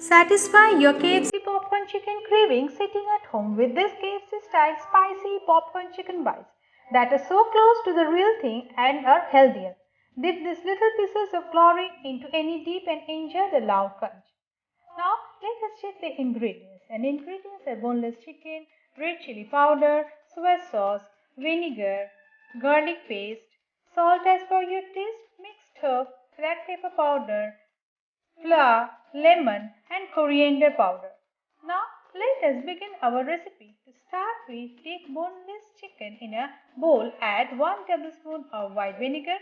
Satisfy your KFC popcorn chicken craving sitting at home with this KFC style spicy popcorn chicken bites that are so close to the real thing and are healthier. Dip these little pieces of glory into any dip and enjoy the loud crunch. Now let us check the ingredients. And ingredients are boneless chicken, red chili powder, soy sauce, vinegar, garlic paste, salt as per your taste, mixed herb, black pepper powder, flour, lemon and coriander powder. Now let us begin our recipe. To start with, take boneless chicken in a bowl. Add 1 tablespoon of white vinegar,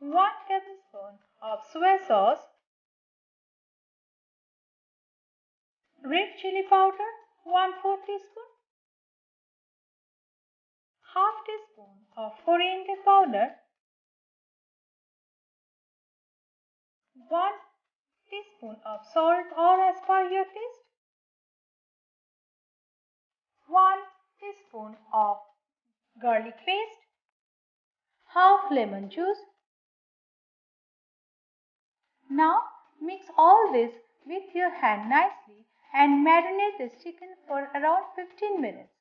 1 tablespoon of soy sauce, red chili powder, 1/4 teaspoon, half teaspoon of coriander powder, 1 teaspoon of salt or as per your taste, 1 teaspoon of garlic paste, half lemon juice. Now mix all this with your hand nicely and marinate this chicken for around 15 minutes.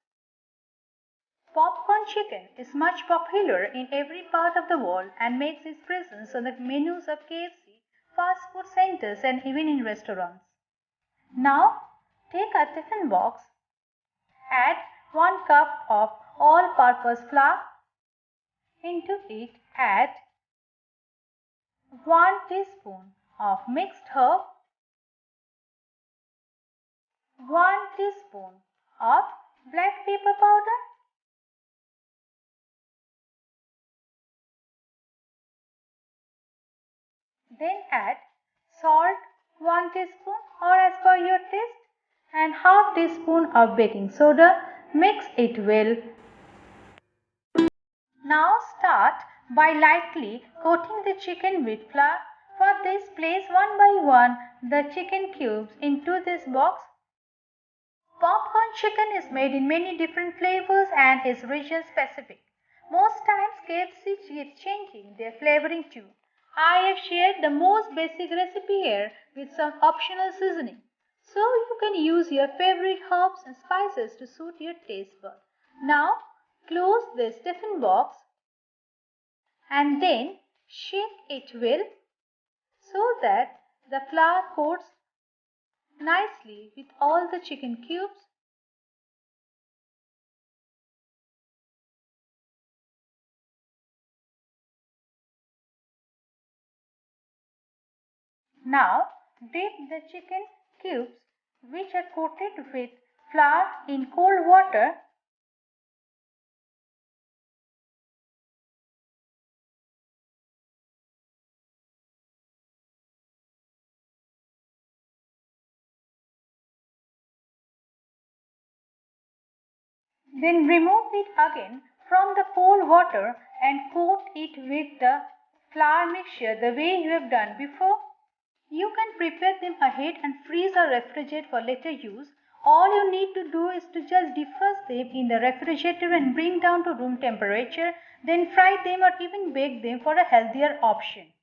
Popcorn chicken is much popular in every part of the world and makes its presence on the menus of KFC, fast food centers and even in restaurants. Now take a tiffin box, add 1 cup of all-purpose flour. Into it add 1 teaspoon of mixed herb, 1 teaspoon of black pepper powder, then add salt 1 teaspoon or as per your taste and half teaspoon of baking soda. Mix it well. Now start by lightly coating the chicken with flour. For this, place one by one the chicken cubes into this box. Popcorn chicken is made in many different flavors and is region specific. Most times KFC keeps changing their flavoring too. I have shared the most basic recipe here with some optional seasoning. So you can use your favorite herbs and spices to suit your taste bud. Now close the tiffin box and then shake it well so that the flour coats nicely with all the chicken cubes. Now dip the chicken cubes which are coated with flour in cold water. Then remove it again from the cold water and coat it with the flour mixture the way you have done before. You can prepare them ahead and freeze or refrigerate for later use. All you need to do is to just defrost them in the refrigerator and bring down to room temperature, then fry them or even bake them for a healthier option.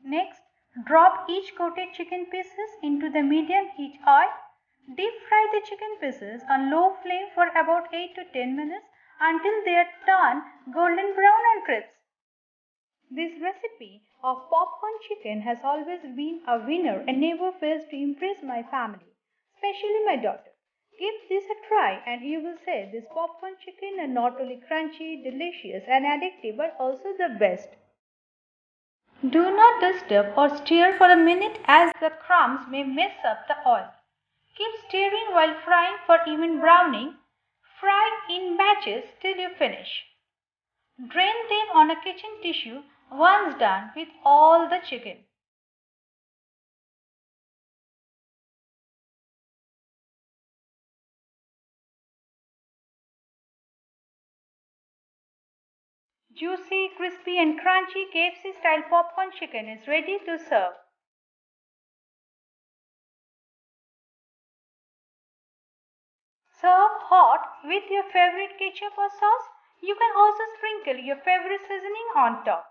Next, drop each coated chicken pieces into the medium heat oil. Deep fry the chicken pieces on low flame for about 8 to 10 minutes until they are turned golden brown and crisp. This recipe of popcorn chicken has always been a winner and never fails to impress my family, especially my daughter. Give this a try and you will say this popcorn chicken are not only crunchy, delicious and addictive but also the best. Do not disturb or stir for a minute as the crumbs may mess up the oil. Keep stirring while frying for even browning. Fry in batches till you finish. Drain them on a kitchen tissue once done with all the chicken. Juicy, crispy and crunchy KFC style popcorn chicken is ready to serve. Serve hot with your favorite ketchup or sauce. You can also sprinkle your favorite seasoning on top.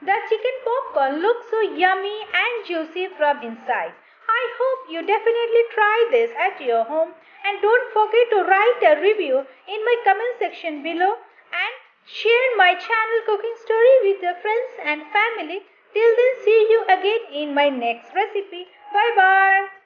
The chicken popcorn looks so yummy and juicy from inside. I hope you definitely try this at your home, and don't forget to write a review in my comment section below and share my channel cooking story with your friends and family. Till then, see you again in my next recipe. Bye bye.